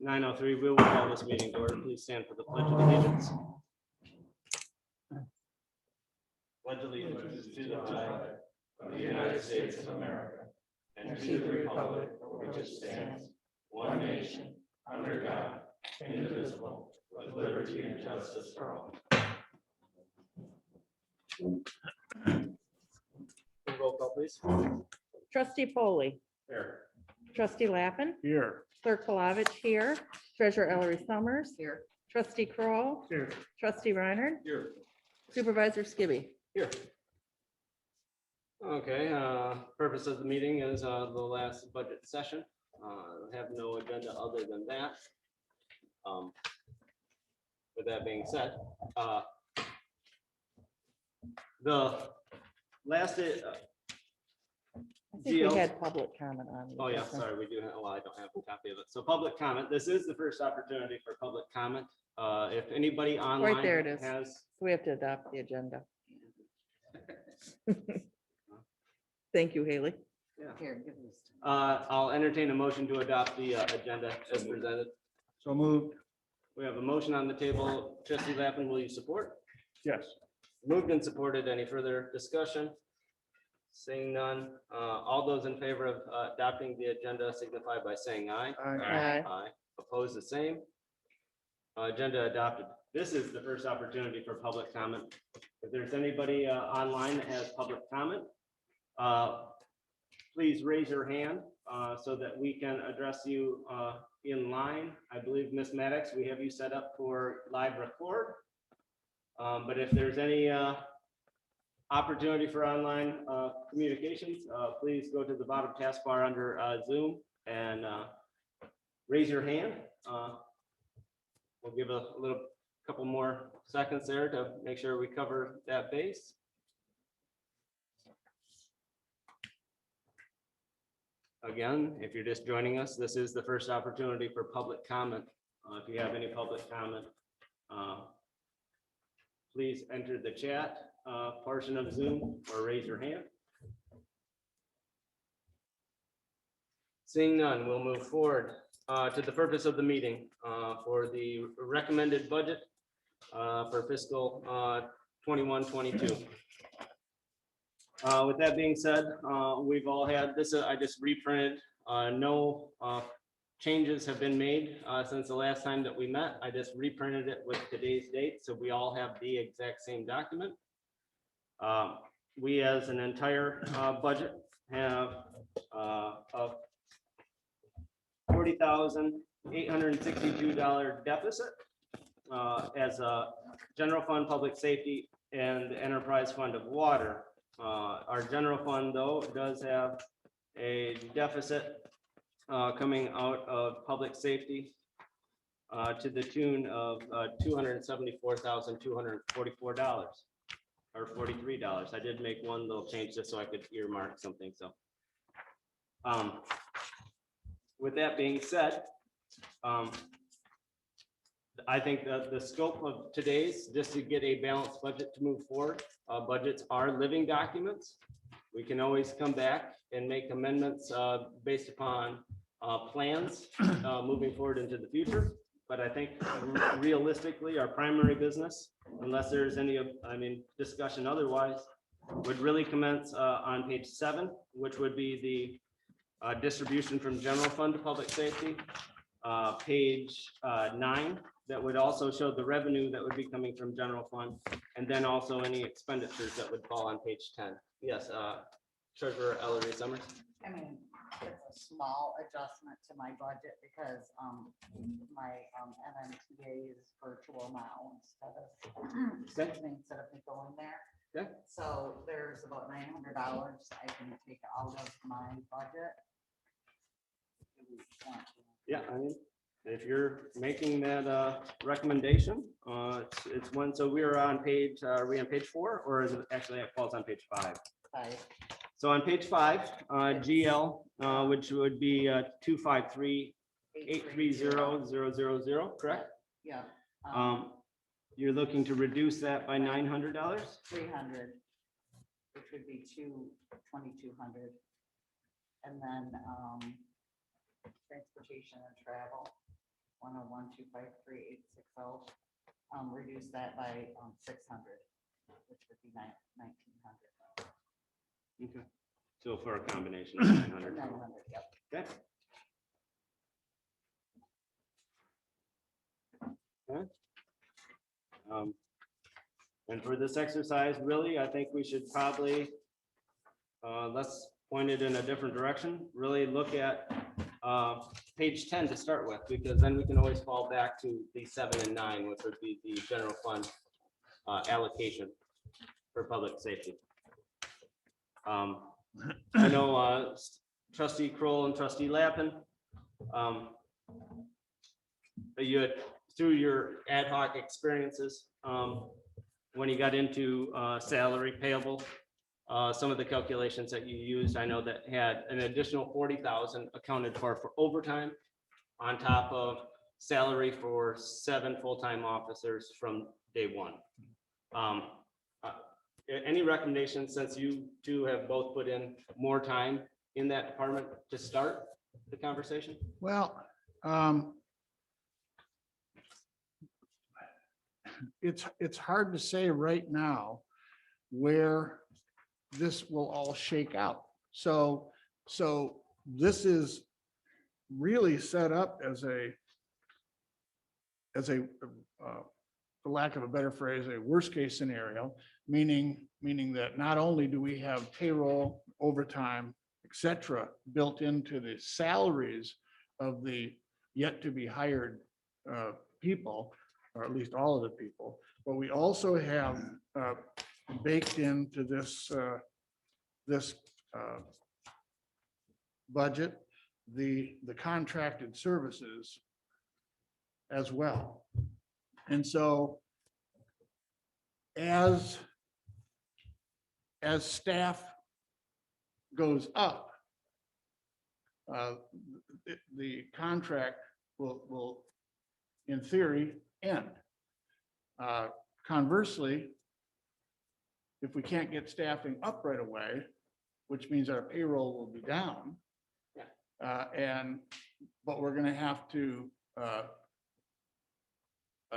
9:03, we will call this meeting to order. Please stand for the pledge of allegiance. Pledge allegiance to the flag of the United States of America and to the republic for which it stands, one nation, under God, indivisible, with liberty and justice for all. Roll call, please. Trustee Foley, Here. trustee Lappin, Here. clerk Palovich here, treasurer Ellery Summers. Here. Trustee Kroll, Here. trustee Reiner, Here. supervisor Skibby. Here. Okay, purpose of the meeting is the last budget session. Have no agenda other than that. With that being said, the last, I think we GL. had public comment on. oh yeah, this one. sorry, we do have, well, I don't have a copy of it. So public comment, this is the first opportunity for public comment. If anybody online there it is. has, We have to adopt the agenda. Thank you, Haley. I'll entertain a motion to adopt the agenda as presented. So moved. We have a motion on the table. Trustee Lappin, will you support? Yes. Moved and supported. Any further discussion? Seeing none. All those in favor of adopting the agenda signify by saying aye. Aye. Aye. Opposed, the same. Agenda adopted. This is the first opportunity for public comment. If there's anybody online that has public comment, please raise your hand so that we can address you in line. I believe, Ms. Maddox, we have you set up for live record. But if there's any opportunity for online communications, please go to the bottom taskbar under Zoom and raise your hand. We'll give a couple more seconds there to make sure we cover that base. Again, if you're just joining us, this is the first opportunity for public comment. If you have any public comment, please enter the chat portion of Zoom or raise your hand. Seeing none, we'll move forward to the purpose of the meeting for the recommended budget for fiscal 21-22. With that being said, we've all had this. I just reprinted. No changes have been made since the last time that we met. I just reprinted it with today's date, so we all have the exact same document. We, as an entire budget, have a $40,862 deficit as a general fund, public safety, and enterprise fund of water. Our general fund, though, does have a deficit coming out of public safety to the tune of $274,244 or $43. I did make one little change just so I could earmark something. So with that being said, I think that the scope of today's, just to get a balanced budget to move forward, budgets are living documents. We can always come back and make amendments based upon plans moving forward into the future. But I think realistically, our primary business, unless there's any, discussion otherwise, would really commence on page 7, which would be the distribution from general fund to public safety. Page 9, that would also show the revenue that would be coming from general fund, and then also any expenditures that would fall on page 10. Yes, Treasurer Ellery Summers. I mean, it's a small adjustment to my budget because my MMTA is virtual now instead of me going there. Okay. So there's about $900 I can take out of my budget. Yeah, if you're making that recommendation, it's one. So we are on page, are we on page 4, or is it actually it falls on page 5? 5. So on page 5, GL, which would be 253,830,000, correct? Yeah. You're looking to reduce that by $900? 300, which would be 2,200. And then transportation and travel. 101-253-860, reduce that by 600, which would be 1,900. Okay. So for a combination of 900. 900, yep. Okay. Okay. And for this exercise, really, I think we should probably, let's point it in a different direction, really look at page 10 to start with, because then we can always fall back to the 7 and 9, which would be the general fund allocation for public safety. I know trustee Kroll and trustee Lappin, you had, through your ad hoc experiences, when you got into salary payable, some of the calculations that you used, I know that had an additional 40,000 accounted for overtime on top of salary for 7 full-time officers from day one. Any recommendations, since you two have both put in more time in that department, to start the conversation? Well, it's hard to say right now where this will all shake out. So this is really set up as a, for lack of a better phrase, a worst case scenario, meaning that not only do we have payroll, overtime, et cetera, built into the salaries of the yet to be hired people, or at least all of the people, but we also have baked into this budget, the contracted services as well. And so as staff goes up, the contract will in theory end. Conversely, if we can't get staffing up right away, which means our payroll will be down. But we're gonna have to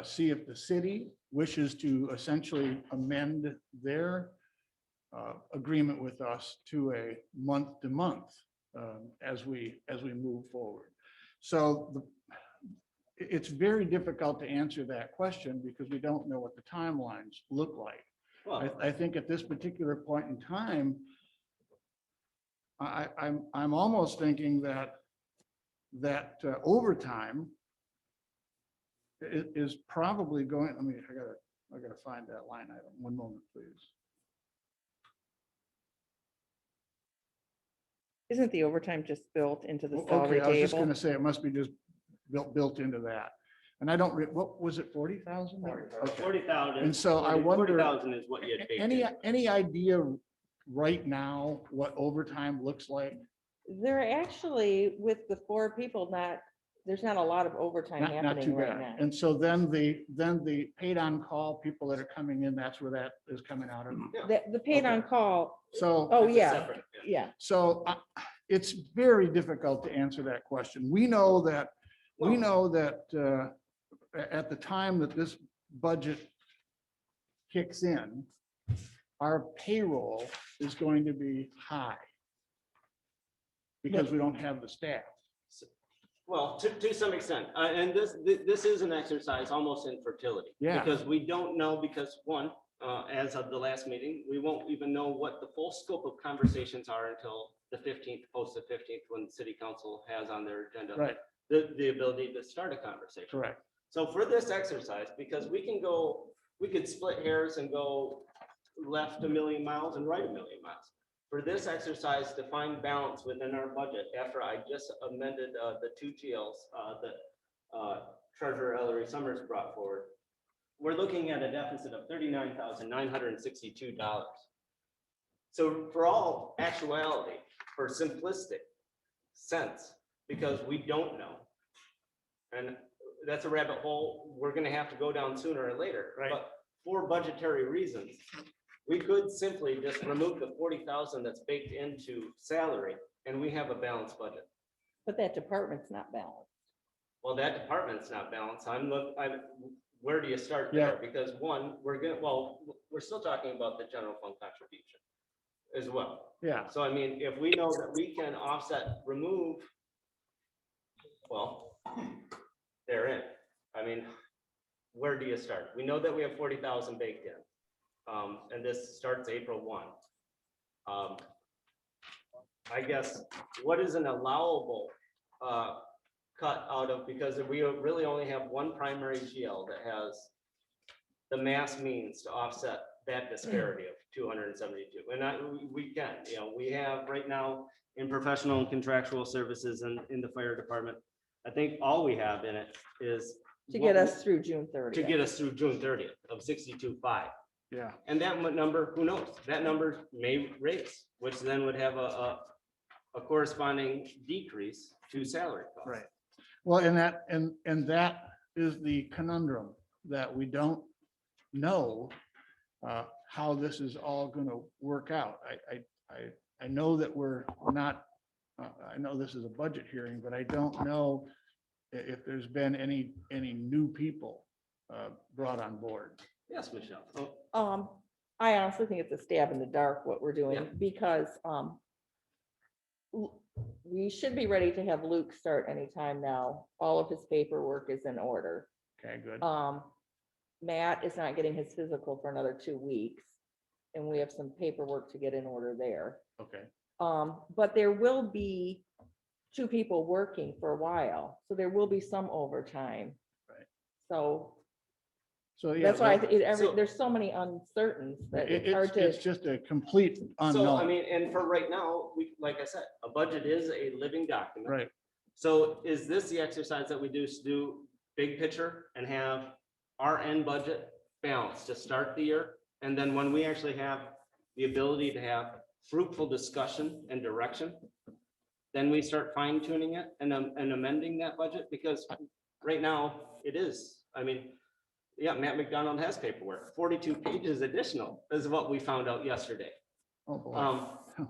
see if the city wishes to essentially amend their agreement with us to a month-to-month as we move forward. So it's very difficult to answer that question because we don't know what the timelines look like. Well, I think at this particular point in time, I'm almost thinking that overtime is probably going, I gotta find that line item. One moment, please. Isn't the overtime just built into the Okay, salary I was just table? gonna say, it must be just built into that. And I don't, what was it, 40,000? Okay. 40,000. And so I wonder- 40,000 is what you had baked in. Any idea right now what overtime looks like? There actually, with the 4 people, there's not a lot of overtime Not too happening right bad. now. And so then the paid on call people that are coming in, that's where that is coming out of. The paid on call, So. oh, That's a yeah, separate, yeah. So it's very difficult to answer that question. We know that at the time that this budget kicks in, our payroll is going to be high because we don't have the staff. Well, to some extent, and this is an exercise almost in fertility. Yeah. Because we don't know, because one, as of the last meeting, we won't even know what the full scope of conversations are until the 15th, post the 15th, when the city council has on their agenda. Right, The ability to start a conversation. correct. So for this exercise, because we could split hairs and go left 1,000,000 miles and right 1,000,000 miles. For this exercise to find balance within our budget, after I just amended the 2 GLs that Treasurer Ellery Summers brought forward, we're looking at a deficit of $39,962. So for all actuality, for simplistic sense, because we don't know, and that's a rabbit hole we're gonna have to go down sooner or later. Right. But for budgetary reasons, we could simply just remove the 40,000 that's baked into salary, and we have a balanced budget. But that department's not balanced. well, that department's not balanced. Where do you start Yeah. there? Because one, we're still talking about the general fund contribution as well. Yeah, So I mean, if we know that we can remove, well, they're in. I mean, where do you start? We know that we have 40,000 baked in. And this starts April 1. I guess, what is an allowable cut out of, because we really only have one primary GL that has the mass means to offset that disparity of 272. And we can, we have right now in professional and contractual services and in the fire department, I think all we have in it is To get us through June to 30th. get us through June 30th of 62.5. yeah. And that number, who knows? That number may raise, which then would have a corresponding decrease to salary costs. Right. Well, and that is the conundrum, that we don't know how this is all gonna work out. I know that we're not, I know this is a budget hearing, but I don't know if there's been any new people brought on board. Yes, Michelle. Oh, I honestly think it's a stab in the dark what we're doing Yeah. because we should be ready to have Luke start anytime now. All of his paperwork is in order. Okay, good. Matt is not getting his physical for another 2 weeks. And we have some paperwork to get in order there. Okay, But there will be 2 people working for a while, so there will be some overtime. Right. So so yeah. that's why so- there's so many uncertainties that It- it's hard It's to. just a complete So, I unknown, mean, and for right now, like I said, a budget is a living document. right? So is this the exercise that we do big picture and have our end budget balanced to start the year? And then when we actually have the ability to have fruitful discussion and direction, then we start fine tuning it and amending that budget, because right now it is, I mean, yeah, Matt McDonald has paperwork, 42 pages additional is what we found out yesterday. Oh, boy.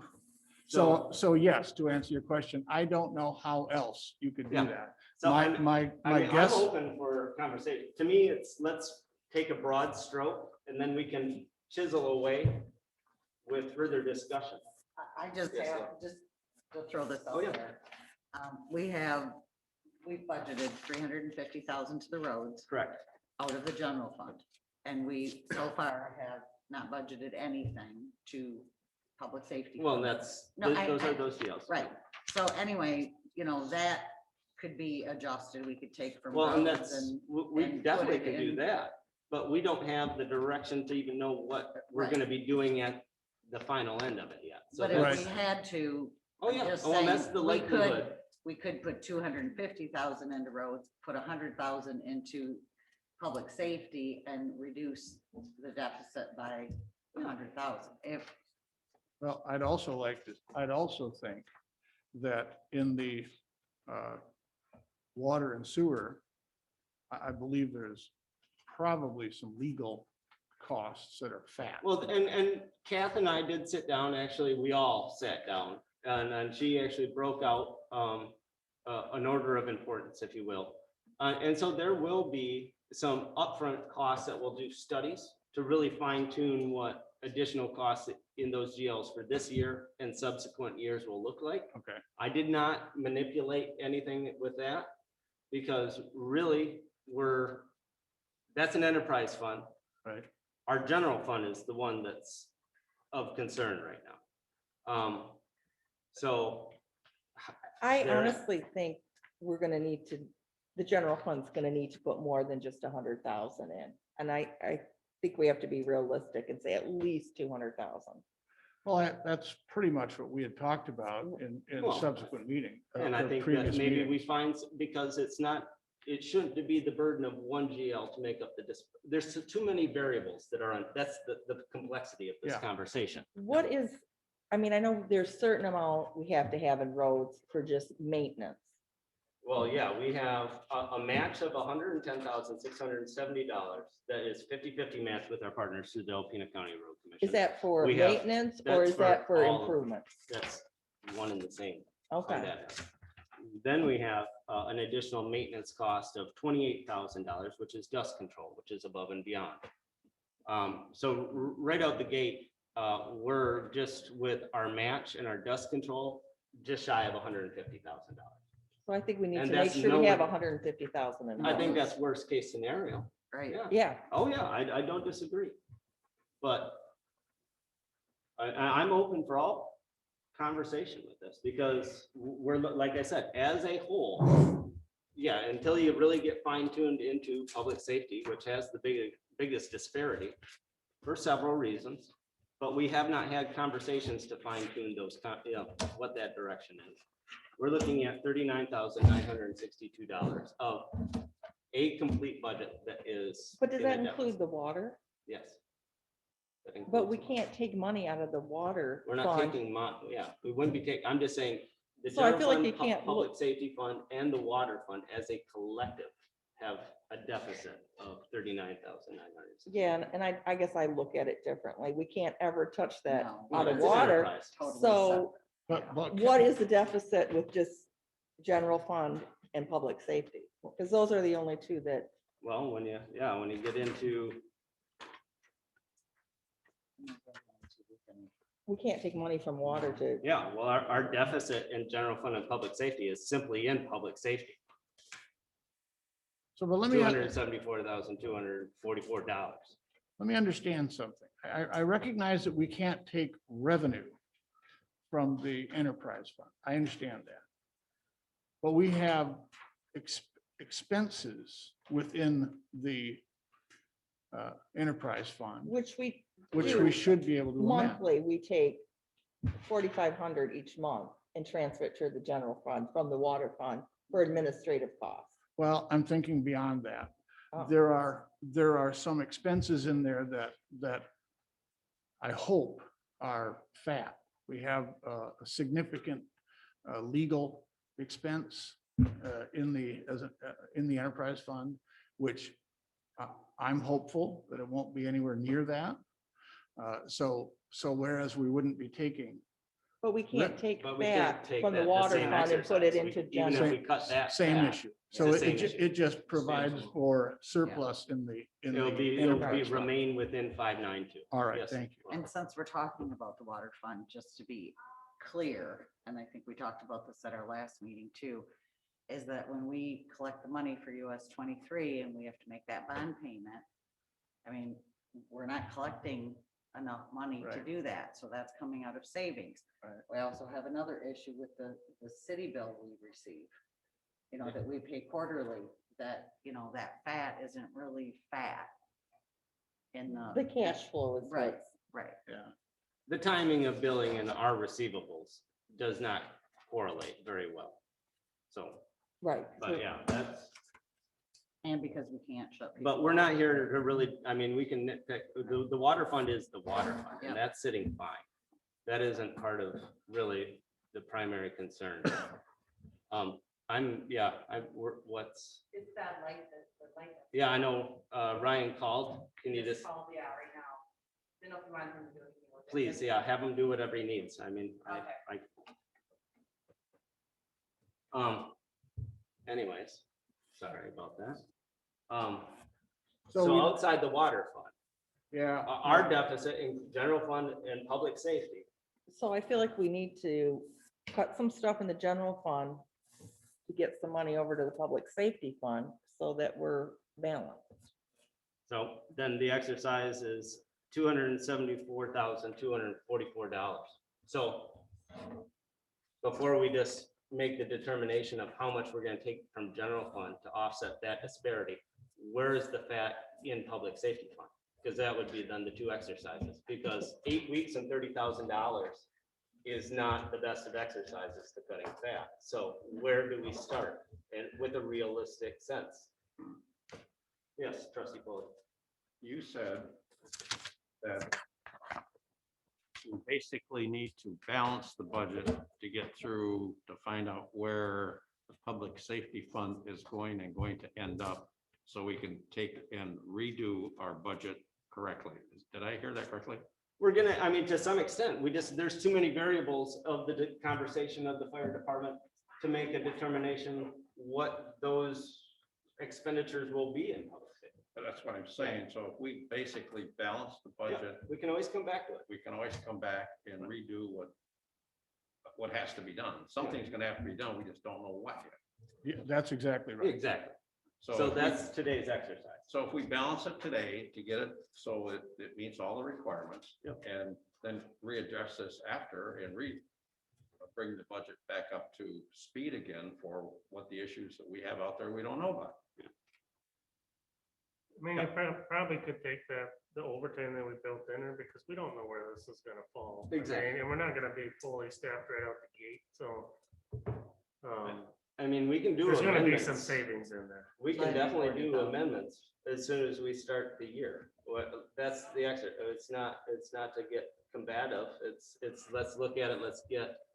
So yes, to answer your question, I don't know how else you could do Yeah. that. So My, I'm- my, I my mean, I'm guess, open for conversation. To me, it's, let's take a broad stroke and then we can chisel away with further discussion. I just Yes, have, just to throw this Oh, out yeah. there. We've budgeted 350,000 to the roads Correct. out of the general fund. And we so far have not budgeted anything to public safety. Well, that's, No, I- those I- are those deals. Right, so anyway, that could be adjusted, we could take from Well, and roads that's, and, we and definitely put it can do in- that, but we don't have the direction to even know what we're Right. gonna be doing at the final end of it yet. So but that's, if we had to, oh, yeah, just well, that's saying, the we could- likelihood. we could put 250,000 into roads, put 100,000 into public safety and reduce the deficit by 100,000. If, well, I'd also think that in the water and sewer, I believe there's probably some legal costs that are fat. Well, and Kath and I did sit down, actually, we all sat down, and she actually broke out an order of importance, if you will. And so there will be some upfront costs that will do studies to really fine tune what additional costs in those GLs for this year and subsequent years will look like. Okay, I did not manipulate anything with that, because really, that's an enterprise fund. right. Our general fund is the one that's of concern right now. So, I There- honestly think we're gonna need to, the general fund's gonna need to put more than just 100,000 in. And I think we have to be realistic and say at least 200,000. Well, that's pretty much what we had talked about in a Well, subsequent meeting. and I or think that previous maybe meeting. we find, because it shouldn't be the burden of one GL to make up there's too many variables that are on, that's the complexity of this Yeah. conversation. What is, I mean, I know there's certain amount we have to have in roads for just maintenance. Well, yeah, we have a match of $110,670 that is 50-50 match with our partners through the Alpena County Road Commission. Is that for We have- maintenance or that's is that for for all of them. improvements? That's one and the same. on Okay, that. Then we have an additional maintenance cost of $28,000, which is dust control, which is above and beyond. So right out the gate, we're just with our match and our dust control, just shy of $150,000. So I think we need And to make that's sure we have nowhere- 150,000 in. I think there. that's worst case scenario. Right. Yeah. Yeah, Oh, yeah, I don't disagree. But I'm open for all conversation with this because we're, like I said, as a whole, yeah, until you really get fine tuned into public safety, which has the biggest disparity for several reasons. But we have not had conversations to fine tune those, what that direction is. We're looking at $39,962 of a complete budget that is. but does in a that deficit. include the water? Yes. That But we includes the- can't take money out of the water We're not fund. taking yeah, we wouldn't be taking, I'm just saying. The So I general feel like fund, you can't Public look- safety fund and the water fund as a collective have a deficit of 39,900. Yeah, and I guess I look at it differently. We can't ever touch that No. out of It's an water. enterprise. Totally So But what is the deficit with just general fund and public safety? Because those are the only two that, Well, when you get into, we can't take money from water to, yeah, well, our deficit in general fund and public safety is simply in public safety, So, but let me, $274,244. let me understand something. I recognize that we can't take revenue from the enterprise fund. I understand that. But we have expenses within the enterprise fund, which we which we should be able to amend. monthly, we take 4,500 each month and transfer it to the general fund from the water fund for administrative costs. Well, I'm thinking beyond that. Oh. There are some expenses in there that I hope are fat. We have a significant legal expense in the enterprise fund, which I'm hopeful that it won't be anywhere near that. So whereas we wouldn't be taking But we can't take But we can't that take from the that, water same fund and put it exercise. into Even if general. we cut that. same back, issue. it's So the it same ju- issue. it just provides for surplus in the It'll be enterprise fund. remain within 592. All right, Yes. thank you. And since we're talking about the water fund, just to be clear, and I think we talked about this at our last meeting too, is that when we collect the money for US 23 and we have to make that bond payment, I mean, we're not collecting enough money to Right. do that, so that's coming out of savings. Right. We also have another issue with the city bill we receive, that we pay quarterly, that, that fat isn't really fat in The cash flow is Right. what's, Right. Yeah. The timing of billing and our receivables does not correlate very well. So, right. but yeah, that's, And because we can't shut. but people we're not off. here to really, I mean, we can nitpick, the water fund is the water fund, Yeah. and that's sitting fine. That isn't part of really the primary concern. What's, It's that light, the light. yeah, I know, Ryan called, can you just, Called, yeah, right now. Didn't know if you wanted him to do anything with it. please, yeah, have him do whatever he needs, I mean, anyways, sorry about that. So So we- outside the water fund, Yeah. our deficit in general fund and public safety, So I feel like we need to cut some stuff in the general fund to get some money over to the public safety fund so that we're balanced. so then the exercise is $274,244. So before we just make the determination of how much we're gonna take from general fund to offset that disparity, where is the fat in public safety fund? Because that would be then the two exercises, because 8 weeks and $30,000 is not the best of exercises to cutting fat. So where do we start? And with a realistic sense? Yes, trustee Foley. You said that we basically need to balance the budget to get through, to find out where the public safety fund is going to end up, so we can take and redo our budget correctly. Did I hear that correctly? We're gonna, I mean, to some extent, there's too many variables of the conversation of the fire department to make a determination what those expenditures will be in public safety. That's what I'm saying. So if we basically balance the Yeah, budget, we can always come back to it. we can always come back and redo what has to be done. Something's gonna have to be done. We just don't know what yet. Yeah, that's exactly right. Exactly. So So if we- that's today's exercise. So if we balance it today to get it, so it meets all the requirements. Yep. And then readdress this after and bring the budget back up to speed again for what the issues that we have out there we don't know about. I mean, probably could take the overtime that we built in there because we don't know where this is gonna fall. I mean, Exactly. And we're not gonna be fully staffed right out the gate, so. I mean, we can do. There's gonna be some amendments. savings in there. We can Like definitely do 40,000. amendments as soon as we start the year. That's the exit. It's not to get combative. Let's look at it. Let's get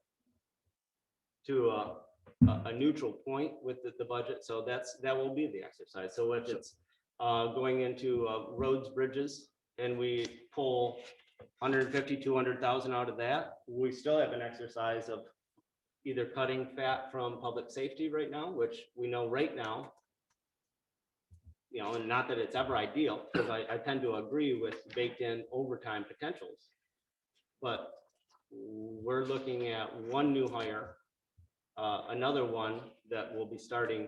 to a neutral point with the budget. So that will be the exercise. So if it's going into roads, bridges, and we pull 150, 200,000 out of that, we still have an exercise of either cutting fat from public safety right now, which we know right now, and not that it's ever ideal, because I tend to agree with baked in overtime potentials. But we're looking at one new hire, another one that will be starting.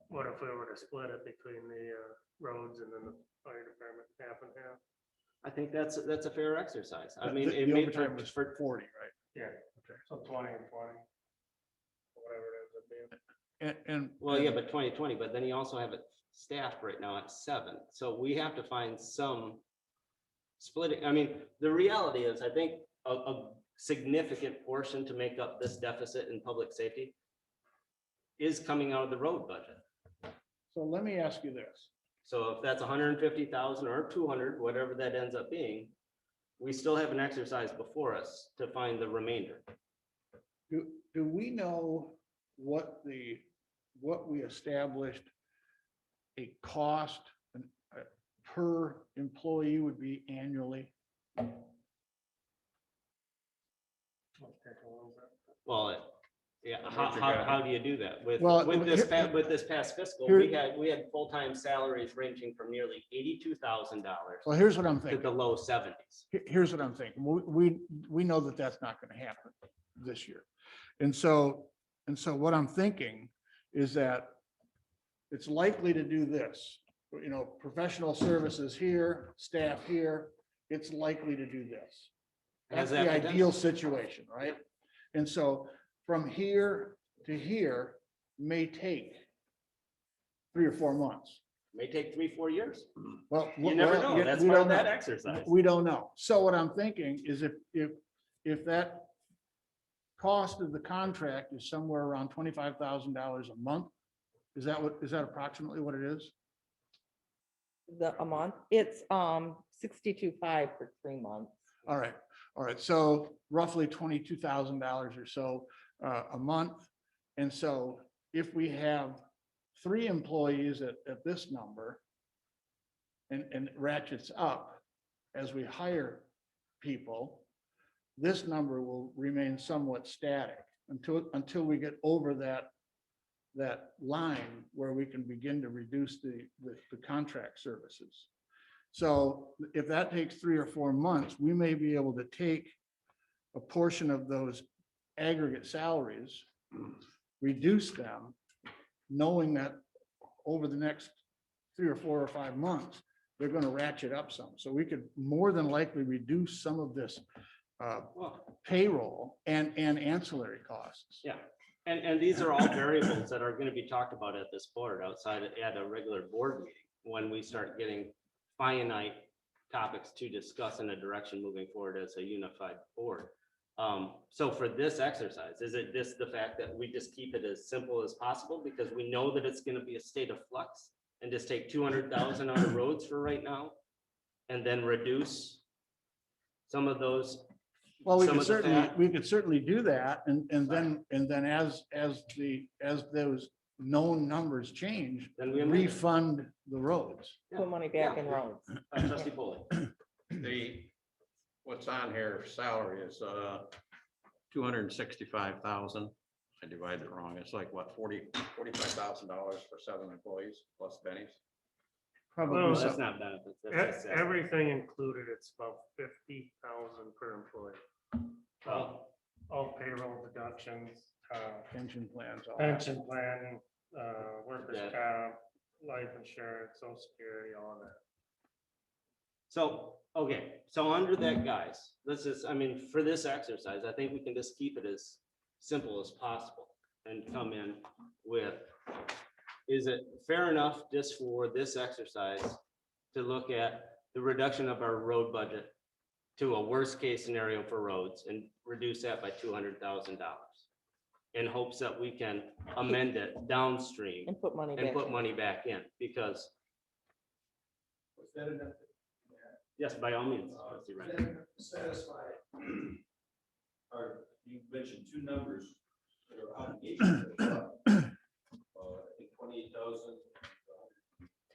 What if we were to split it between the roads and then the fire department, half and half? I think that's a fair exercise. I The- mean, the it may, overtime was for 40, right? Yeah. Okay. So 20 and 20. Whatever it ends up being. And. well, yeah, but 2020, but then you also have it staffed right now at 7. So we have to find some splitting. I mean, the reality is, I think a significant portion to make up this deficit in public safety is coming out of the road budget. So let me ask you this. So if that's 150,000 or 200, whatever that ends up being, we still have an exercise before us to find the remainder. Do we know what we established a cost per employee would be annually? Let's take a little bit. Well, yeah, how, Richard how, got it. how do you do that? With, Well, with this, here- with this past fiscal, here- we had full-time salaries ranging from nearly $82,000 Well, here's what I'm to thinking. the low 70s. Here's what I'm thinking. We know that that's not going to happen this year. And so what I'm thinking is that it's likely to do this, professional services here, staff here, it's likely to do this. Has That's that the potential. ideal situation, right? And so from here to here may take 3 or 4 months. May take 3-4 years. Well, You never well, know. yeah, That's we part of don't that know. exercise. We don't know. So what I'm thinking is if that cost of the contract is somewhere around $25,000 a month, is that approximately what it is? A month, it's 62.5 for 3 months. All right. So roughly $22,000 or so a month. And so if we have 3 employees at this number and it ratchets up as we hire people, this number will remain somewhat static until we get over that line where we can begin to reduce the contract services. So if that takes 3 or 4 months, we may be able to take a portion of those aggregate salaries, reduce them, knowing that over the next 3 or 4 or 5 months, they're going to ratchet up some. So we could more than likely reduce some of this Well, payroll and ancillary costs. yeah. And these are all variables that are going to be talked about at this board outside at a regular board meeting when we start getting finite topics to discuss in a direction moving forward as a unified board. So for this exercise, is it just the fact that we just keep it as simple as possible because we know that it's going to be a state of flux and just take 200,000 out of roads for right now and then reduce some of those? Well, some of the fat? we could certainly do that, and then as those known numbers change, Then we amend it. refund the roads. Put money back in Yeah. roads. Trustee Polly. What's on here, salary is 265,000. I divided it wrong. It's like what, $45,000 for 7 employees plus bennies? Probably Well, No, so. that's not benefits. that's just salary. Everything included, it's about 50,000 per employee. All payroll deductions, Pension plans. all that. pension plan, workers' Yeah. comp, life insurance, social security, all of that. So, okay, so under that, guys, this is, I mean, for this exercise, I think we can just keep it as simple as possible and come in with, is it fair enough just for this exercise to look at the reduction of our road budget to a worst case scenario for roads and reduce that by $200,000 in hopes that we can amend it downstream And put money and back. put in. money back in, because yes, by all means. trustee Renner. Satisfy. Or you mentioned two numbers that are obligations. I think 28,000.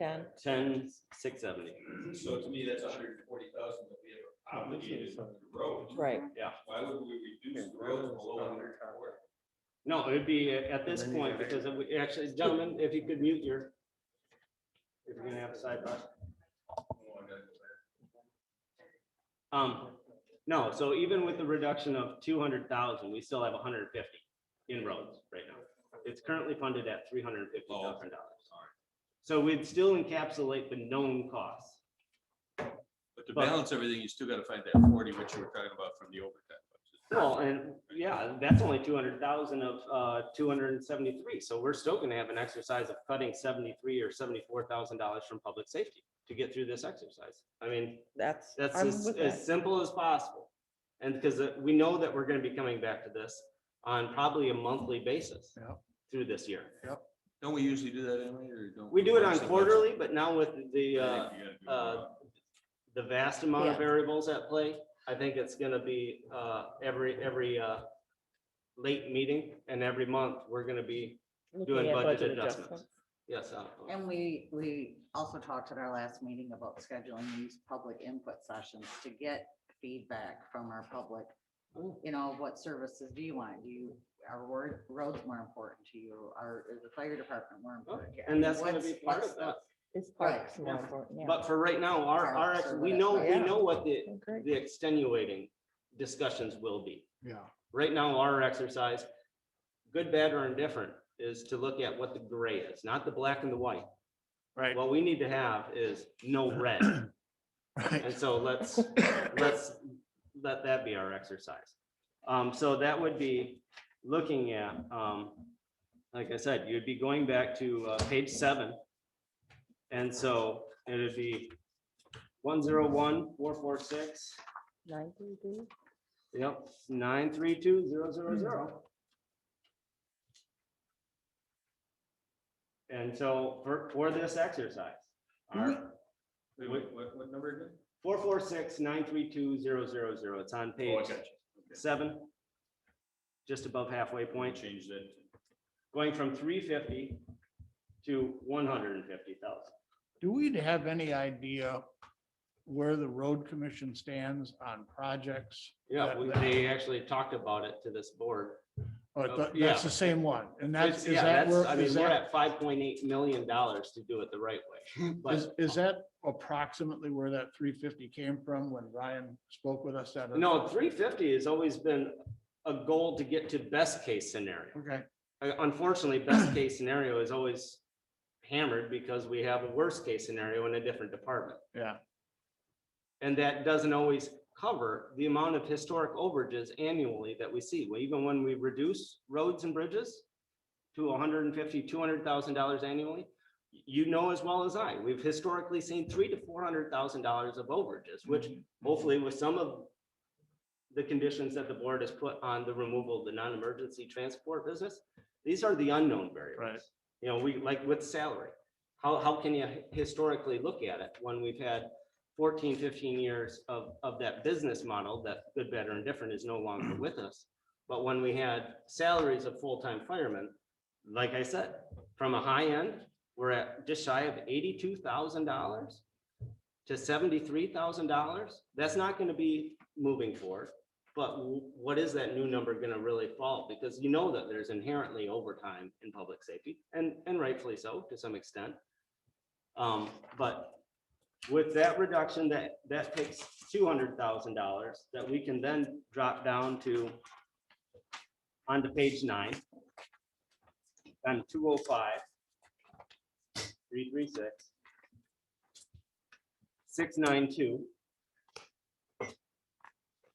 10, 10,670. So to me, that's 140,000 that we have obligated to the road. right. Why would we reduce the roads below 140? No, it would be at this point, because we actually, gentlemen, if you could mute your, if you're gonna have a sidebar. No, so even with the reduction of 200,000, we still have 150 in roads right now. It's currently funded at $350,000. So we'd still encapsulate the known costs. But to But- balance everything, you still gotta find that 40, which you were talking about from the overtime budget. Well, and yeah, that's only 200,000 of 273. So we're still gonna have an exercise of cutting 73 or $74,000 from public safety to get through this exercise. I mean, That's, that's I'm as, with as that. simple as possible. And because we know that we're gonna be coming back to this on probably a monthly basis Yeah. through this year. Don't we usually do that, Emily, or don't? We do it on watch the budget? quarterly, but now with I think the, you gotta do it more. the vast amount of Yeah. variables at play, I think it's gonna be, every late meeting and every month, we're gonna be, Looking doing at budget adjustments. yes. And we also talked at our last meeting about scheduling these public input sessions to get feedback from our public. You know, what services do you want? Are roads more important to you? Is the fire department more important? to you? I And mean, that's gonna be what's- part what's of that. It's Right, parks more yeah. important, yeah. But for right now, our, Parks or we whatever. know what the, Okay. the extenuating discussions will be. Yeah. Right now, our exercise, good, bad, or indifferent, is to look at what the gray is, not the black and the white. Right. What we need to have is no red. Right. And so let's let that be our exercise. So that would be looking at, like I said, you'd be going back to page 7. And so it would be 101,446, 932. yep, 932,000. And so for this exercise, our Wait, what number again? 446,932,000. It's on Oh, I page got you. Okay. 7, just above halfway point, Change that. going from 350 to 150,000. Do we have any idea where the road commission stands on projects? Yeah, that- they actually talked about it to this board. Oh, yeah. that's the same one, and that's, is Yeah, that that's, where, I mean, is we're that, at $5.8 million to do it the right way. But is that approximately where that 350 came from when Ryan spoke with us at? no, 350 has always been a goal to get to best case scenario. Okay, Unfortunately, best case scenario is always hammered because we have a worst case scenario in a different department. yeah, And that doesn't always cover the amount of historic overages annually that we see. Well, even when we reduce roads and bridges to $150,000, $200,000 annually, you know as well as I, we've historically seen $300,000 to $400,000 of overages, which hopefully with some of the conditions that the board has put on the removal of the non-emergency transport business, these are the unknown variables. Right. You know, we, like with salary, how can you historically look at it when we've had 14, 15 years of that business model that good, better, and different is no longer with us. But when we had salaries of full-time firemen, like I said, from a high end, we're at just shy of $82,000 to $73,000. That's not going to be moving forward. but what is that new number gonna really fall? Because you know that there's inherently overtime in public safety, and rightfully so to some extent. But with that reduction, that takes $200,000 that we can then drop down to onto page 9. On 205, 336, 692,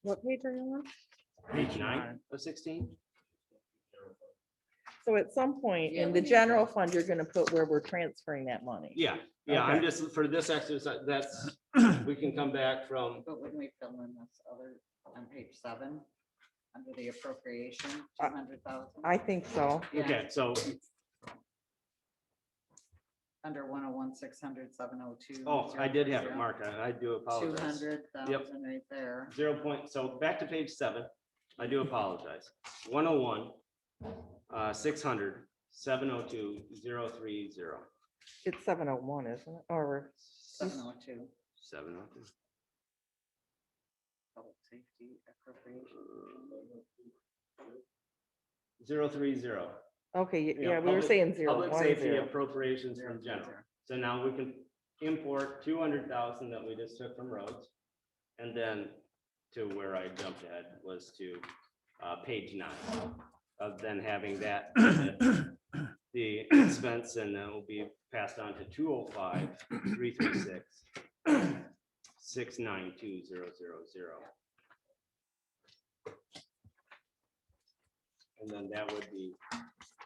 What page are you on? page 9 of 16. So at some point Yeah, in we the need general fund, you're gonna put where we're transferring that money. Yeah, I'm Okay. just, for this exercise, that's, we can come back from, But when we fill in this other, on page 7, under the appropriation, Uh, 200,000, I think so. okay, so, under 101, 600, 702. oh, I did have it marked, I do apologize. 200,000 right there. 0 point, so back to page 7, I do apologize. 101, 600, 702, 030. It's 701, isn't it? Or 702, 702. public safety appropriation. 030. okay, Yeah, yeah, we were public- saying 0. Public 1, safety 0. appropriations from general. So now we can import 200,000 that we just took from roads. And then to where I jumped ahead was to page 9. Of then having that, the expense, and then it will be passed on to 205, 336, 692,000. And then that would be,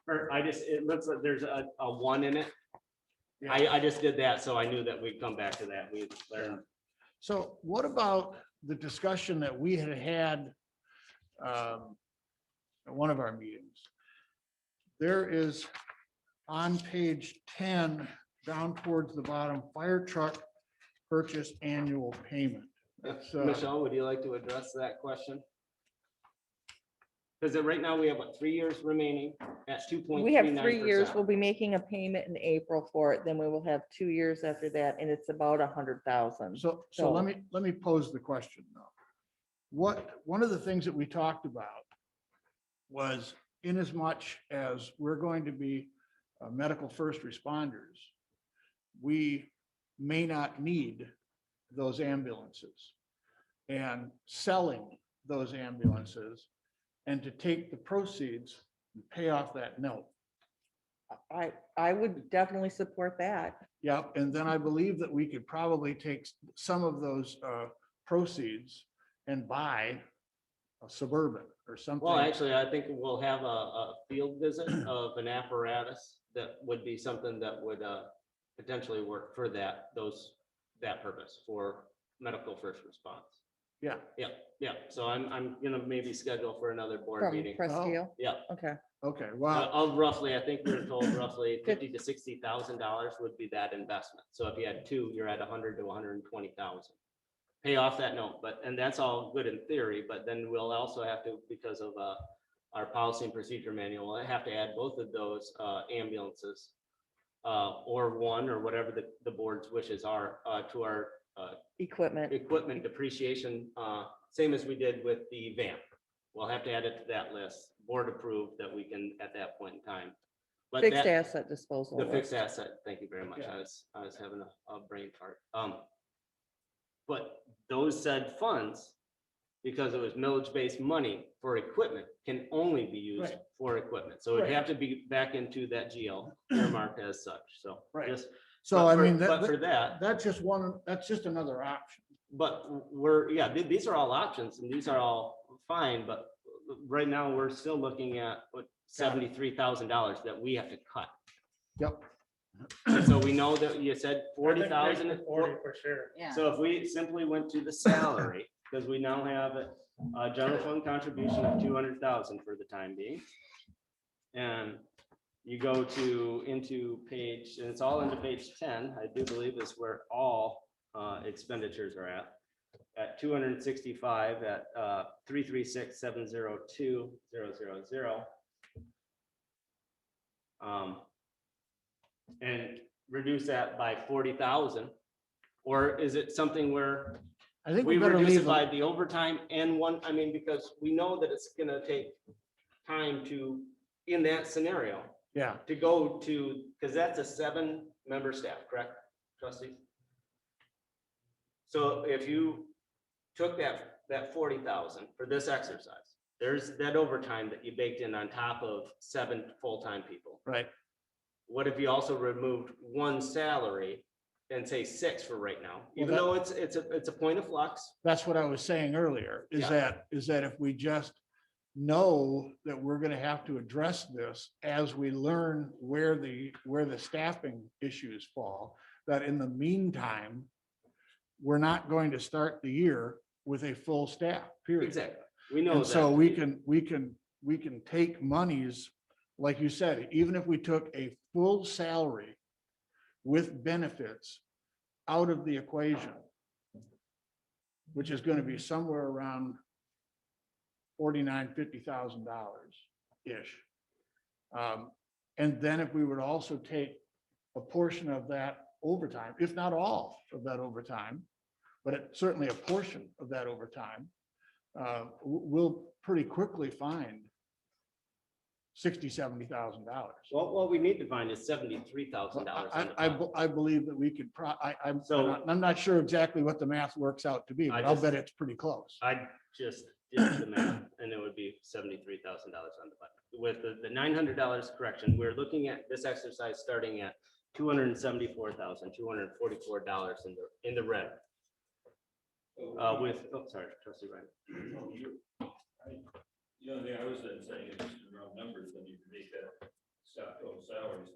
or it looks like there's a 1 in it. I just did that, so I knew that we'd come back to that. We learned. So what about the discussion that we had at one of our meetings? There is on page 10, down towards the bottom, fire truck purchase annual payment. That's, Michelle, would you like to address that question? Because right now we have, what, 3 years remaining at 2.39%. We have 3 years. We'll be making a payment in April for it. Then we will have 2 years after that, and it's about 100,000. So let me pose the question though. One of the things that we talked about was, in as much as we're going to be medical first responders, we may not need those ambulances, and selling those ambulances and to take the proceeds and pay off that note. I would definitely support that. Yep, and then I believe that we could probably take some of those proceeds and buy a Suburban or something. Well, actually, I think we'll have a field visit of an apparatus that would be something that would potentially work for that purpose, for medical first response. Yeah, Yeah, so I'm gonna maybe schedule for another board From meeting. Presqu'île. Yeah, Okay, okay, well, of roughly, I think we were told roughly $50,000 to $60,000 would be that investment. So if you had 2, you're at 100 to 120,000. Pay off that note, and that's all good in theory, but then we'll also have to, because of our policy and procedure manual, I have to add both of those ambulances or one, or whatever the board's wishes are, to our equipment. equipment depreciation, same as we did with the van. We'll have to add it to that list, board approved, that we can at that point in time. But Fixed that, asset disposal. the list. fixed asset, thank you very much. Yeah. I was having a brain fart. But those said funds, because it was millage-based money for equipment, can only be used Right. for equipment. So it'd Right. have to be back into that GL earmarked as such, so. Right. just- so but I for- mean, But for that, that's just another option. but these are all options, and these are all fine, but right now, we're still looking at what, $73,000 that we have to cut. Yep, And so we know that you said 40,000. 40 for sure. Yeah. So if we simply went to the salary, because we now have a general fund contribution of 200,000 for the time being. And you go into page, and it's all into page 10, I do believe is where all expenditures are at 265 at 336,702,000. And reduce that by 40,000, or is it something where I think we we better reduce leave it by it. the overtime and one, I mean, because we know that it's gonna take time to, in that scenario, Yeah, to go to, because that's a 7-member staff, correct, trustees? So if you took that 40,000 for this exercise, there's that overtime that you baked in on top of 7 full-time people. right. What if you also removed one salary and say 6 for right now, even that- though it's a point of flux? That's what I was saying earlier, Yeah. is that if we just know that we're gonna have to address this as we learn where the staffing issues fall, that in the meantime, we're not going to start the year with a full staff, period. Exactly. We know And that. so we can take monies, like you said, even if we took a full salary with benefits out of the equation, which is gonna be somewhere around $49,000-$50,000-ish. And then if we would also take a portion of that overtime, if not all of that overtime, but certainly a portion of that overtime, we'll pretty quickly find $60,000-$70,000. Well, what we need to find is $73,000. I believe that we could, So- I'm not sure exactly what the math works out to be, I but I'll just- bet it's pretty close. I just did the math and it would be $73,000 on the budget. With the $900 correction, we're looking at this exercise starting at $274,244 in the red. Sorry, trustee Ryan. The only thing I was then saying is just in round numbers, then you can make that stop total salaries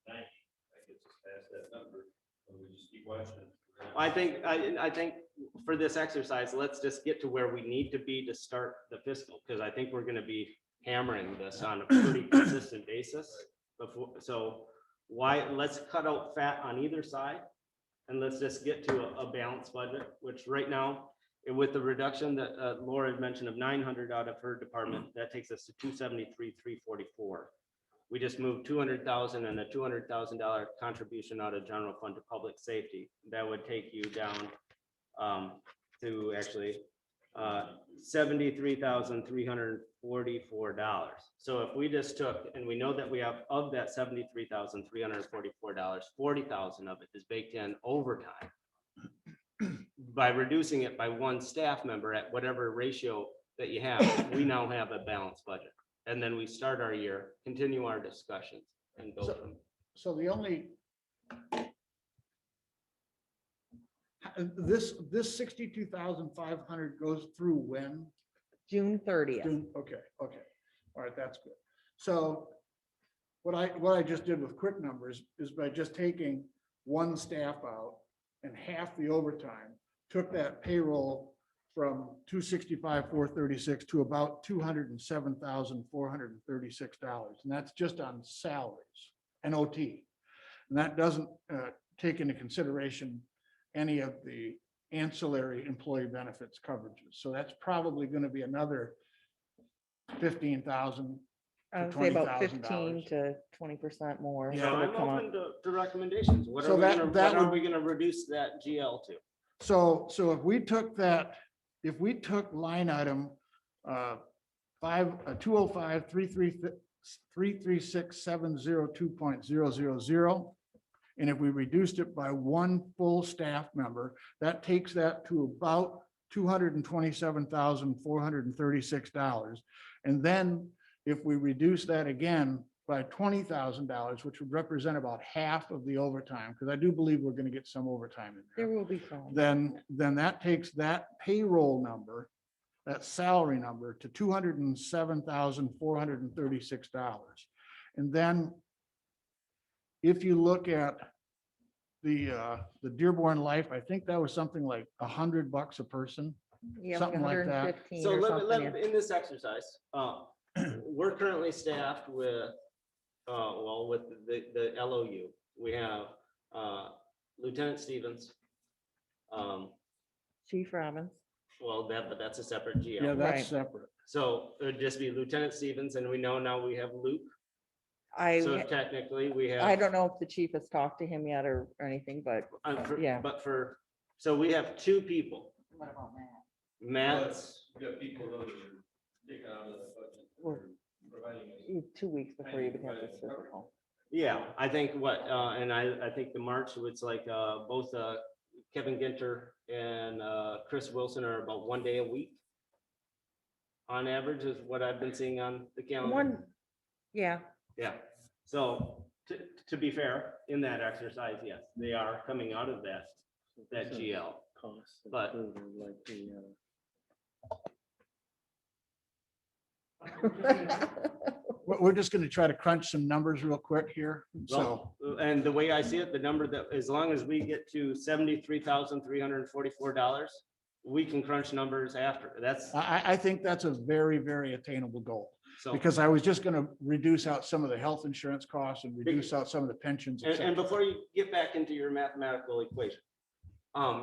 90, that gets us past that number, and we just keep watching it. I think for this exercise, let's just get to where we need to be to start the fiscal, because I think we're gonna be hammering this on a pretty consistent basis. Before, so let's cut out fat on either side. And let's just get to a balanced budget, which right now, with the reduction that Laura had mentioned of 900 out of her department, that takes us to 273,344. We just moved 200,000 and a $200,000 contribution out of general fund to public safety. That would take you down to actually $73,344. So if we just took, and we know that we have of that $73,344, 40,000 of it is baked in overtime. By reducing it by one staff member at whatever ratio that you have, we now have a balanced budget. And then we start our year, continue our discussions and go from. So the only. This 62,500 goes through when? June 30th. Okay, all right, that's good. So what I just did with quick numbers is by just taking one staff out and half the overtime, took that payroll from 265,436 to about $207,436. And that's just on salaries and OT. And that doesn't take into consideration any of the ancillary employee benefits coverages. So that's probably going to be another 15,000. I would say about 15 to 20% more. Yeah. So It'll I'm come up. open to recommendations. What So are we would- gonna reduce that GL to? So if we took that, if we took line item 205-336-702.000, and if we reduced it by one full staff member, that takes that to about $227,436. And then if we reduce that again by $20,000, which would represent about half of the overtime, because I do believe we're going to get some overtime in There there. will be some. Then that takes that payroll number, that salary number, to $207,436. And then if you look at the Dearborn Life, I think that was something like $100 a person. Yeah, something like that. 115 So or let, something. in this exercise, we're currently staffed with, with the LOU. We have Lieutenant Stevens. Chief Robbins. But that's a separate GL. Yeah, that's Right. separate. So it would just be Lieutenant Stevens, and we know now we have Luke. So I technically, we have. don't know if the chief has talked to him yet or anything, but yeah. But for So we have two people. What about Matt? Matt's, You got people that are taking out of the budget, Well, or providing us. 2 weeks before you even have this physical. yeah, I think what, and I think the March was like, both Kevin Ginter and Chris Wilson are about 1 day a week. On average is what I've been seeing on the calendar. One, yeah, Yeah, so to be fair, in that exercise, yes, they are coming out of that GL. But We're just gonna try to crunch some numbers real quick here. So, well, and the way I see it, the number that, as long as we get to $73,344, we can crunch numbers after. That's I think that's a very, very attainable goal. so. Because I was just gonna reduce out some of the health insurance costs and reduce out some of the pensions. et And cetera. before you get back into your mathematical equation,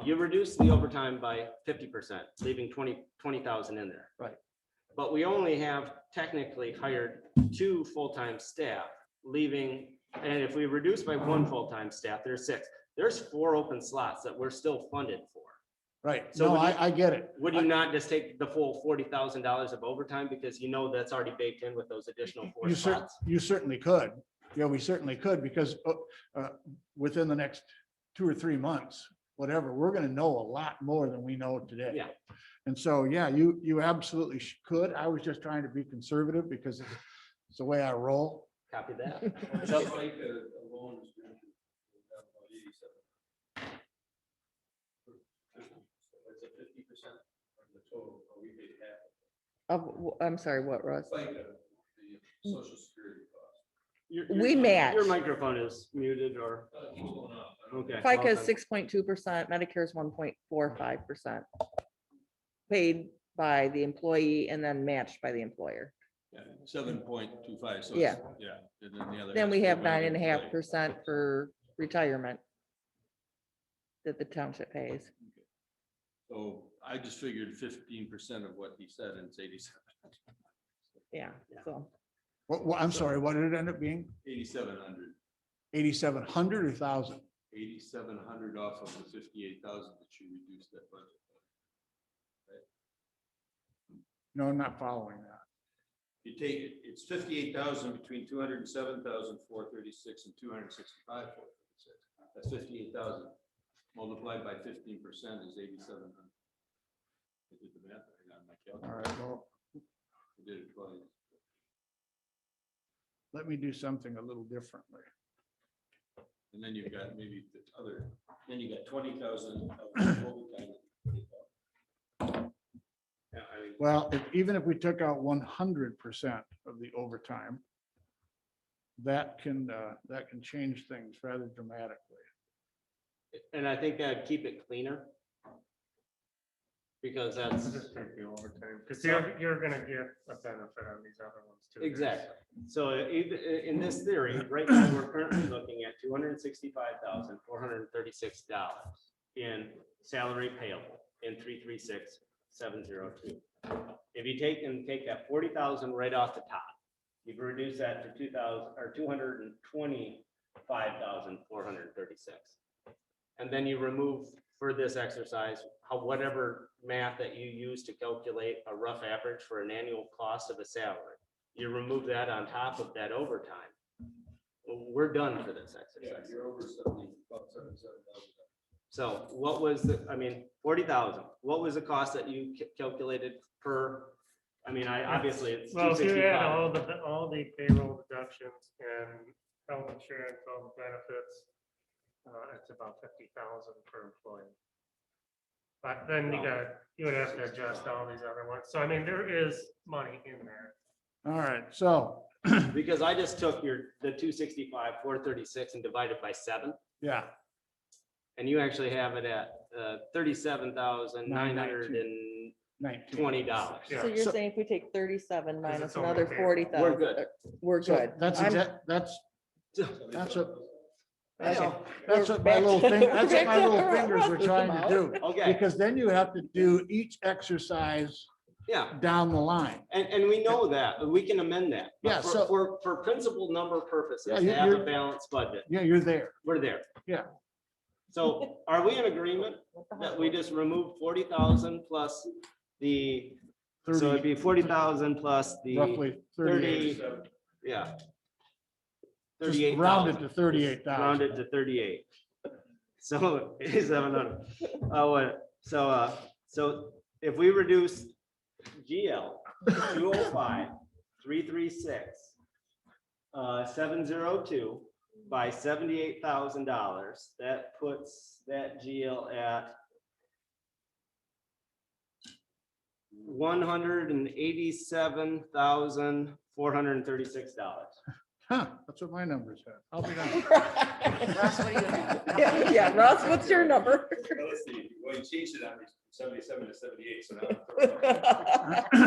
you reduce the overtime by 50%, leaving 20,000 in there. Right. But we only have technically hired 2 full-time staff, leaving, and if we reduce by 1 full-time staff, there's 6. There's 4 open slots that we're still funded for. Right, So no, would you- I get it. Would you not just take the full $40,000 of overtime because you know that's already baked in with those additional 4 spots? You certainly could. Yeah, we certainly could, because within the next 2 or 3 months, whatever, we're gonna know a lot more than we know today. Yeah. And so, yeah, you absolutely could. I was just trying to be conservative because it's the way I roll. Copy that. So like a loan is gonna be about 87. It's a 50% of the total, or we paid half. I'm sorry, what, Russ? It's like the social security cost. We match. Your microphone is muted or, It keeps going up. I don't know. okay. FICA is okay. 6.2%, Medicare is 1.45%. Paid by the employee and then matched by the employer. 7.25, so. Yeah. Yeah. And then the other. Then we half's have paid by the employee. 9.5% for retirement that the township pays. So I just figured 15% of what he said, and it's 87. Yeah, so I'm sorry, what did it end up being? 8,700, 8,700 or 1,000? 8,700 off of the 58,000 that you reduced that budget. No, I'm not following that. You take it, it's 58,000 between 207,436 and 265,436. That's 58,000 multiplied by 15% is 8,700. I did the math right on my All calculator. right, well, I did it twice. let me do something a little differently. And then you've got maybe the other, then you got 20,000 of overtime. Yeah, I mean, Well, even if we took out 100% of the overtime, that can change things rather dramatically. and I think that'd keep it cleaner. Because that's, Just take the overtime, because you're gonna get a benefit on these other ones too. exactly. So even in this theory, right now, we're currently looking at $265,436 in salary payable in 336,702. If you take that 40,000 right off the top, you've reduced that to 2,000 or 225,436. And then you remove for this exercise, whatever math that you use to calculate a rough average for an annual cost of a salary. You remove that on top of that overtime. We're done for this Yeah, exercise. you're over 70, about 77,000. So what was the, 40,000, what was the cost that you calculated per? I mean, obviously it's Well, if you add 265. all the payroll deductions and health insurance, all the benefits, it's about 50,000 per employee. But then you would have to adjust all these other ones. So I mean, there is money in there. All right, so, Because I just took the 265,436 and divided by 7, yeah, and you actually have it at $37,920. 19. so Yeah. you're saying if we take 37 minus it's only another payroll. 40,000. We're good. We're So good. that's I'm- exact, that's what, I know. that's We're what my back little to- thing, that's what my back to little fingers were Russ's trying to amount. do. Okay, Because then you have to do each exercise yeah, down the line. and we know that, we can amend that. But Yeah, for- so- for principal number purposes, Yeah, to have a you're- balanced budget, Yeah, you're there. we're there. So are we in agreement that we just remove 40,000 plus the, so it'd be 40,000 plus the Roughly 38. 30, yeah. Just 38,000. round it to 38,000. Round it to 38. So 700. So if we reduce GL 205, 336, 702 by $78,000, that puts that GL at $187,436. Huh, that's what my numbers have. I'll be done. Russ, what do you have? Yeah, Russ, what's your number? Well, let's see, well, you changed it on me, 77 to 78, so now.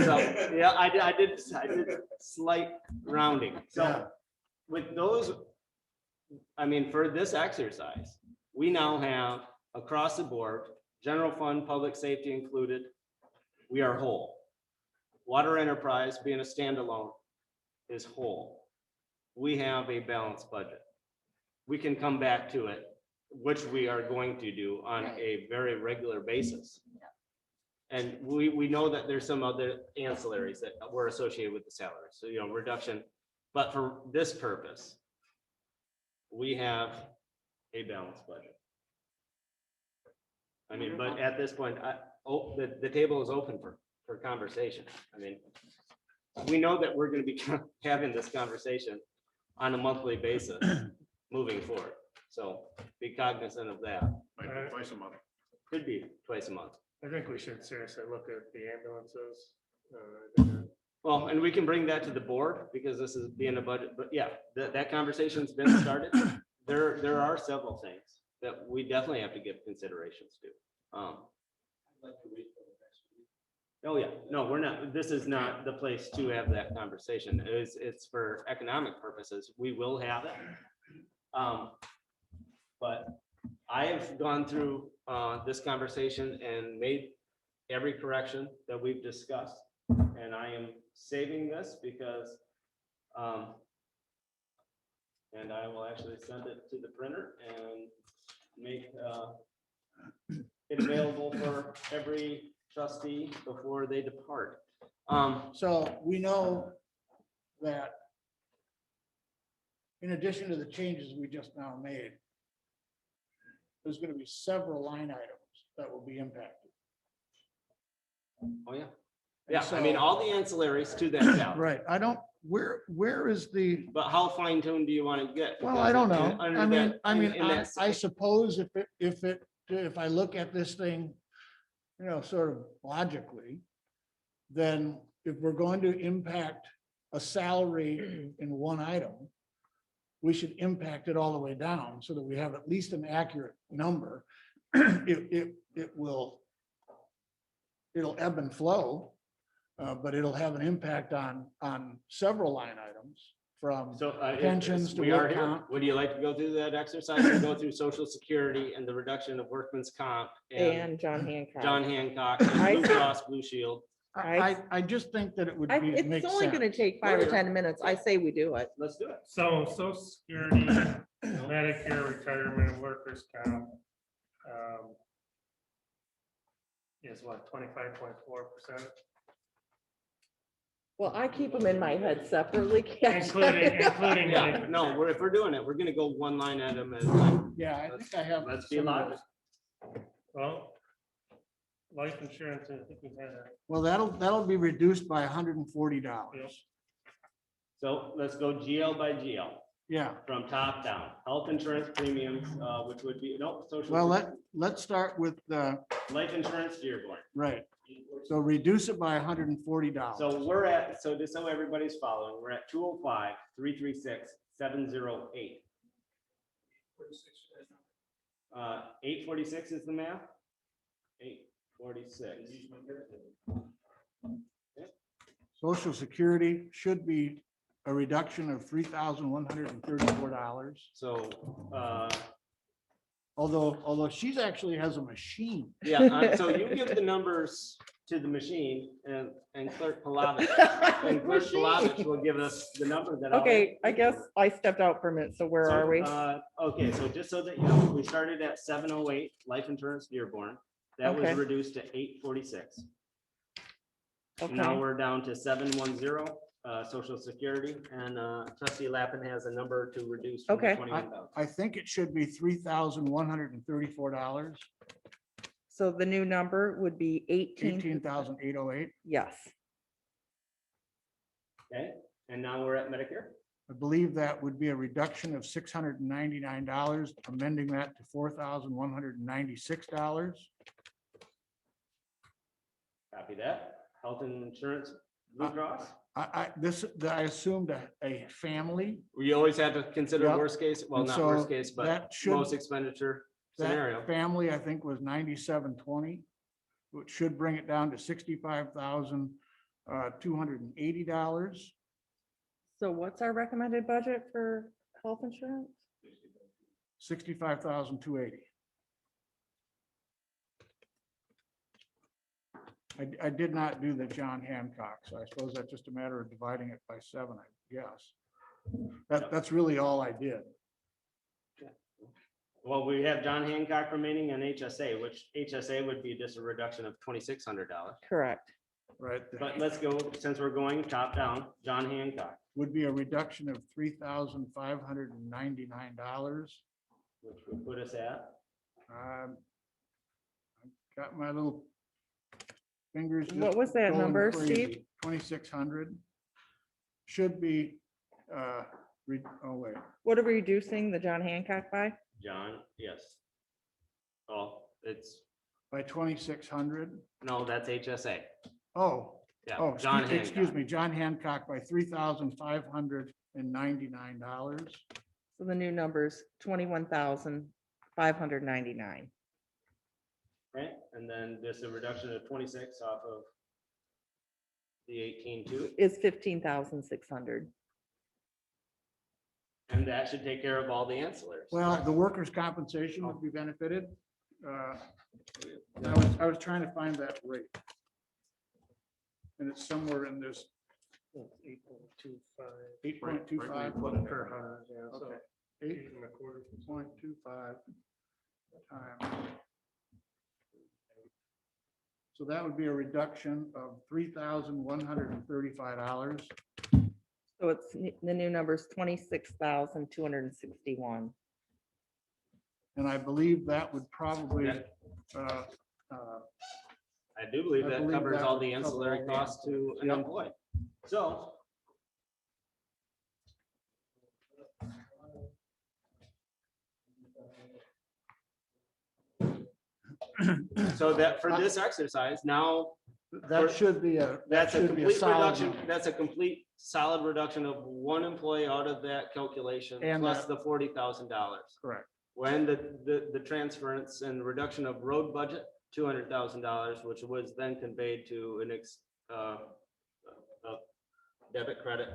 So, yeah, I did slight rounding. Yeah. So with those, I mean, for this exercise, we now have across the board, general fund, public safety included, we are whole. Water enterprise being a standalone is whole. We have a balanced budget. We can come back to it, which we are going to do on a very regular basis. And we know that there's some other ancillaries that were associated with the salary, so, you know, reduction. But for this purpose, we have a balanced budget. I mean, but at this point, the table is open for conversation. I mean, we know that we're gonna be having this conversation on a monthly basis moving forward. So be cognizant of that. Might be twice a month. Could be twice a month. I think we should seriously look at the ambulances. Well, and we can bring that to the board because this is being a budget, but yeah, that conversation's been started. There are several things that we definitely have to give considerations to. Oh, yeah, no, we're not, this is not the place to have that conversation. It's for economic purposes. We will have it. But I have gone through this conversation and made every correction that we've discussed. And I am saving this because and I will actually send it to the printer and make it available for every trustee before they depart. So we know that in addition to the changes we just now made, there's going to be several line items that will be impacted. Oh, yeah. Yeah, I mean, all the ancillaries to that salary. Right, I don't, where is the, But how fine tuned do you want to get? well, I don't know. Under I mean, that- I suppose if I look at this thing, you know, sort of logically, then if we're going to impact a salary in one item, we should impact it all the way down so that we have at least an accurate number. It'll ebb and flow, but it'll have an impact on several line items from So pensions to we are work here. comp. Would you like to go through that exercise and go through social security and the reduction of workman's comp And John Hancock. John Hancock, and I- Blue Cross Blue Shield? I just think that it would be, make It's only gonna sense. take 5 or 10 minutes. I say we do it. Let's do it. So social security, Medicare, retirement, workers' comp. Is what, 25.4%? Well, I keep them in my head separately. Including Yeah, life no, if we're doing it, we're gonna go one line item at a time. Yeah, I think I have. Let's be some of logical. those. Well, life insurance, I think we had a, Well, that'll be reduced by $140. So let's go GL by GL Yeah, from top down. Health insurance premiums, which would be, no, social. well, security, let's start with the, Life insurance, Dearborn. right. So reduce it by $140. So we're at, so just so everybody's following, we're at 205, 336, 708. 846 is the math? 846. Social Security should be a reduction of $3,134. So, Although she actually has a machine. yeah, so you give the numbers to the machine and Clerk Palovich. And Clerk Palovich will give us the number that. I'll- Okay, I guess I stepped out for a minute, so where So, are we? Okay, so just so that you know, we started at 708 life insurance Dearborn. That was Okay. reduced to 846. Now Okay, we're down to 710 social security, and trustee Lappin has a number to reduce. from the Okay. 21,000. I think it should be $3,134, so the new number would be 18,808. Yes, Okay, and now we're at Medicare. I believe that would be a reduction of $699, amending that to $4,196. Copy that. Health and insurance, Blue Cross. I assumed a family. We always have to consider Yep. worst case, well, And not so worst case, but that should- most expenditure scenario. That family, I think, was 9720, which should bring it down to $65,280. so what's our recommended budget for health insurance? 65,280. I did not do the John Hancock, so I suppose that's just a matter of dividing it by 7, I guess. That's really all I did. Well, we have John Hancock remaining on HSA, which HSA would be just a reduction of $2,600. Correct. Right, But let's go, since we're going top down, John Hancock, would be a reduction of $3,599. which would put us at, I've got my little fingers. just What was that going number, crazy. Steve? 2,600. Should be, oh wait, What are we reducing the John Hancock by? John, yes. Oh, it's, by 2,600. no, that's HSA. Oh, Yeah, oh, John excuse Hancock. me, John Hancock by $3,599. So the new number's 21,599. Right, and then there's a reduction of 26 off of the 18.2, Is 15,600. and that should take care of all the ancillaries. Well, the workers' compensation would be benefited. I was trying to find that rate. And it's somewhere in this 8.25 8.25. per hundred, yeah, so Okay. 8.25 times. So that would be a reduction of $3,135. So it's, the new number's 26,261. And I believe that would probably, Yeah. uh, I do believe I that believe covers that all would the cover ancillary all the costs to an Yep. employee. So. So that for this exercise, now, that should be a, that that's a should be a complete solid reduction, number. that's a complete solid reduction of one employee out of that calculation, And plus that- the $40,000. Correct. When the transference and reduction of road budget, $200,000, which was then conveyed to a debit credit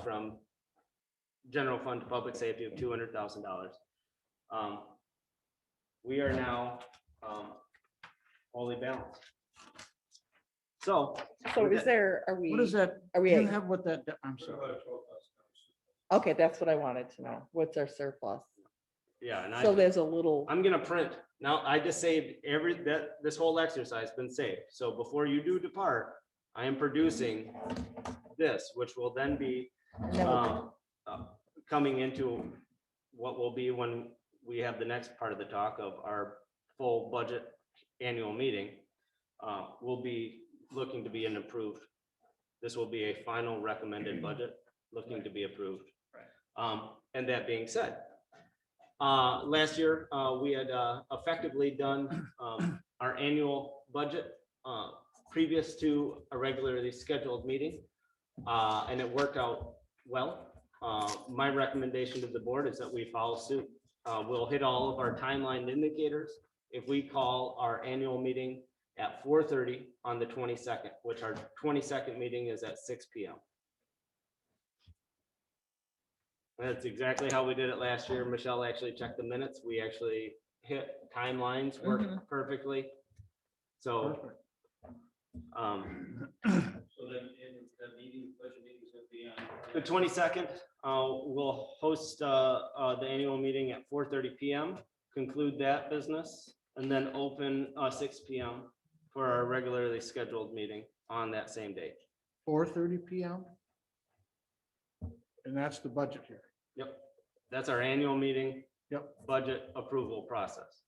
from general fund to public safety of $200,000. We are now wholly balanced. So. So with is that- there, are we, What is that? are Do you we, have what that, I'm sorry. okay, that's what I wanted to know. What's our surplus? Yeah, and So I, there's a little, I'm gonna print. Now, I just saved this whole exercise been saved. So before you do depart, I am producing this, which will then be and then we'll- coming into what will be when we have the next part of the talk of our full budget annual meeting. Will be looking to be an approved. This will be a final recommended budget looking to be approved. And that being said, last year, we had effectively done our annual budget previous to a regularly scheduled meeting. And it worked out well. My recommendation to the board is that we follow suit. We'll hit all of our timeline indicators if we call our annual meeting at 4:30 on the 22nd, which our 22nd meeting is at 6 p.m. That's exactly how we did it last year. Michelle actually checked the minutes. We actually hit timelines, worked perfectly. So Perfect. So then, in the meeting, budget meeting is gonna be on. The 22nd, we'll host the annual meeting at 4:30 PM, conclude that business, and then open 6 PM for our regularly scheduled meeting on that same day. 4:30 PM? And that's the budget here. Yep, that's our annual meeting. Yep. Budget approval process.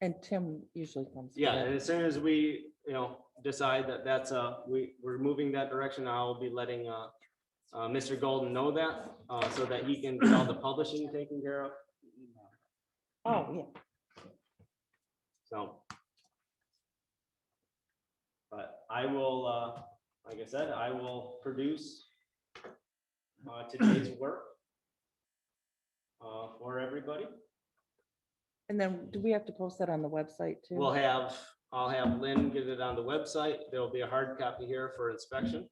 And Tim usually comes. to Yeah, that. and as soon as we, decide that that's we're moving that direction, I'll be letting Mr. Golden know that, so that he can get all the publishing taken care of. Oh, yeah. So. But I will, like I said, I will produce today's work for everybody. And then do we have to post that on the website too? I'll have Lynn get it on the website. There'll be a hard copy here for inspection.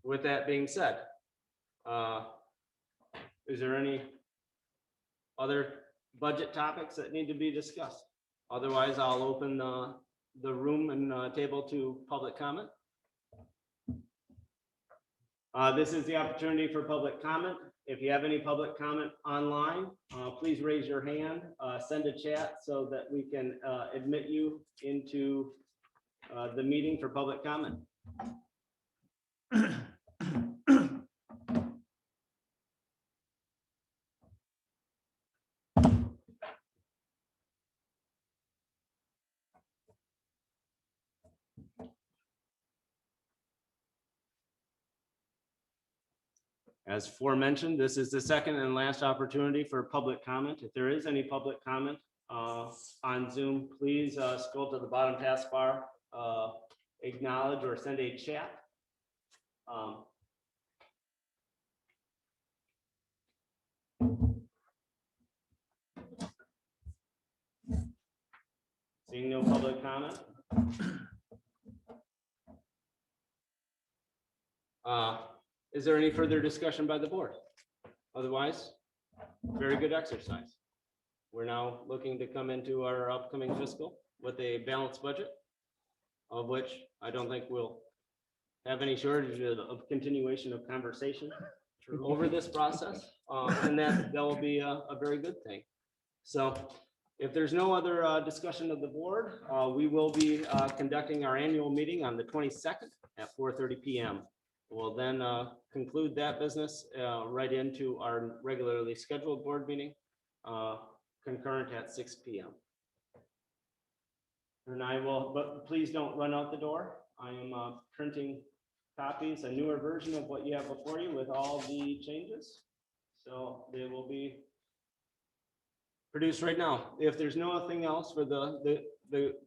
With that being said, is there any other budget topics that need to be discussed? Otherwise, I'll open the room and table to public comment. This is the opportunity for public comment. If you have any public comment online, please raise your hand, send a chat so that we can admit you into the meeting for public comment. As aforementioned, this is the second and last opportunity for public comment. If there is any public comment on Zoom, please scroll to the bottom taskbar, acknowledge or send a chat. Seeing no public comment. Is there any further discussion by the board? Otherwise, very good exercise. We're now looking to come into our upcoming fiscal with a balanced budget, of which I don't think we'll have any shortage of continuation of conversation over this process. And that will be a very good thing. So if there's no other discussion of the board, we will be conducting our annual meeting on the 22nd at 4:30 PM. We'll then conclude that business right into our regularly scheduled board meeting, concurrent at 6 PM. And I will, but please don't run out the door. I am printing copies, a newer version of what you have before you with all the changes. So they will be produced right now. If there's nothing else for the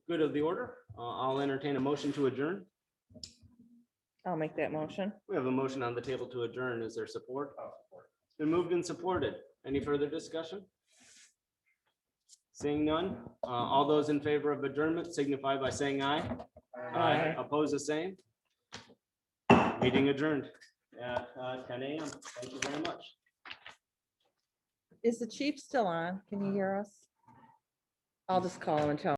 good of the order, I'll entertain a motion to adjourn. I'll make that motion. We have a motion on the table to adjourn. Is there support? It's been moved and supported. Any further discussion? Seeing none, all those in favor of adjournment signify by saying aye. Aye. Oppose the same. Meeting adjourned at 10 AM. Thank you very much. Is the chief still on? Can you hear us? I'll just call him and tell him